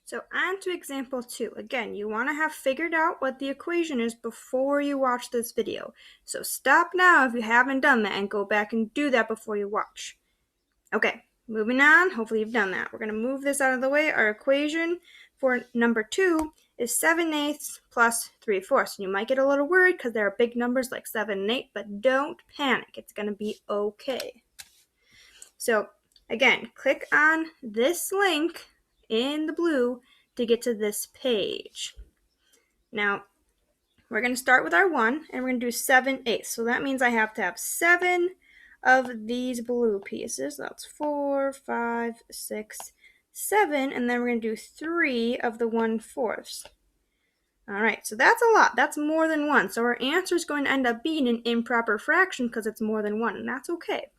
So on to example 2. Again, you want to have figured out what the equation is before you watch this video. So stop now if you haven't done that and go back and do that before you watch. Okay, moving on. Hopefully you've done that. We're going to move this out of the way. Our equation for number 2 is 7/8 plus 3/4. You might get a little worried because there are big numbers like 7 and 8, but don't panic. It's going to be okay. So again, click on this link in the blue to get to this page. Now, we're going to start with our 1, and we're going to do 7/8. So that means I have to have 7 of these blue pieces. That's 4, 5, 6, 7, and then we're going to do 3 of the 1/4. All right, so that's a lot. That's more than 1. So our answer is going to end up being an improper fraction because it's more than 1, and that's okay.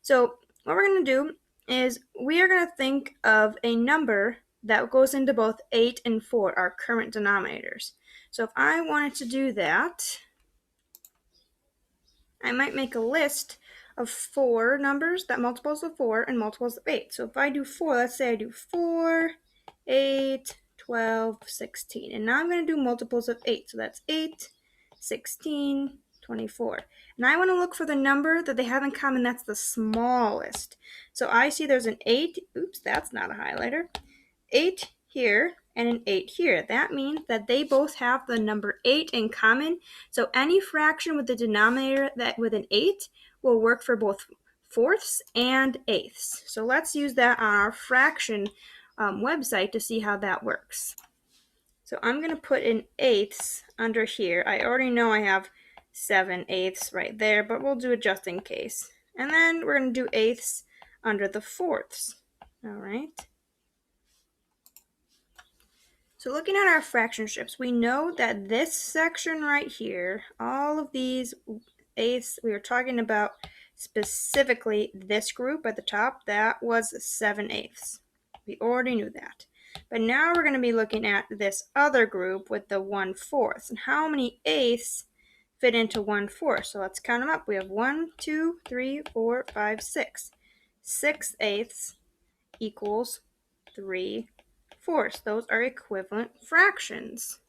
So what we're going to do is we are going to think of a number that goes into both 8 and 4, our current denominators. So if I wanted to do that, I might make a list of 4 numbers that multiples of 4 and multiples of 8. So if I do 4, let's say I do 4, 8, 12, 16. And now I'm going to do multiples of 8. So that's 8, 16, 24. And I want to look for the number that they have in common that's the smallest. So I see there's an 8. Oops, that's not a highlighter. 8 here and an 8 here. That means that they both have the number 8 in common. So any fraction with the denominator that with an 8 will work for both fourths and eighths. So let's use that on our fraction website to see how that works. So I'm going to put in eighths under here. I already know I have 7/8 right there, but we'll do it just in case. And then we're going to do eighths under the fourths. All right. So looking at our fraction strips, we know that this section right here, all of these eighths, we were talking about specifically this group at the top, that was 7/8. We already knew that. But now we're going to be looking at this other group with the 1/4. And how many eighths fit into 1/4? So let's count them up. We have 1, 2, 3, 4, 5, 6. 6/8 equals 3/4. Those are equivalent fractions.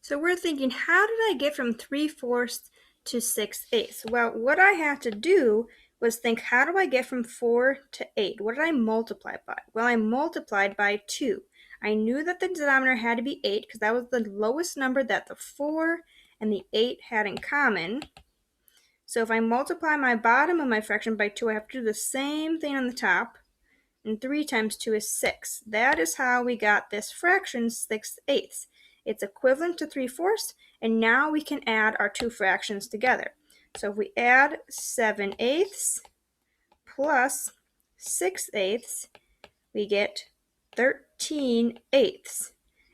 So we're thinking, how did I get from 3/4 to 6/8? Well, what I had to do was think, how do I get from 4 to 8? What did I multiply by? Well, I multiplied by 2. I knew that the denominator had to be 8 because that was the lowest number that the 4 and the 8 had in common. So if I multiply my bottom of my fraction by 2, I have to do the same thing on the top. And 3 times 2 is 6. That is how we got this fraction 6/8. It's equivalent to 3/4, and now we can add our two fractions together. So if we add 7/8 plus 6/8, we get 13/8.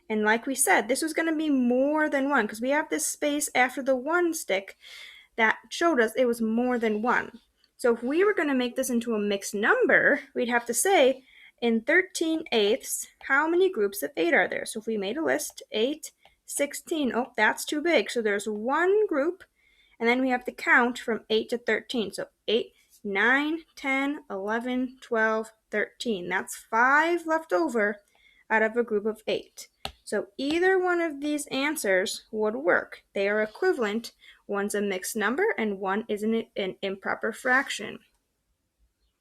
And like we said, this was going to be more than 1 because we have this space after the 1 stick that showed us it was more than 1. So if we were going to make this into a mixed number, we'd have to say, in 13/8, how many groups of 8 are there? So if we made a list, 8, 16, oh, that's too big. So there's one group, and then we have to count from 8 to 13. So 8, 9, 10, 11, 12, 13. That's 5 left over out of a group of 8. So either one of these answers would work. They are equivalent. One's a mixed number and one is an improper fraction.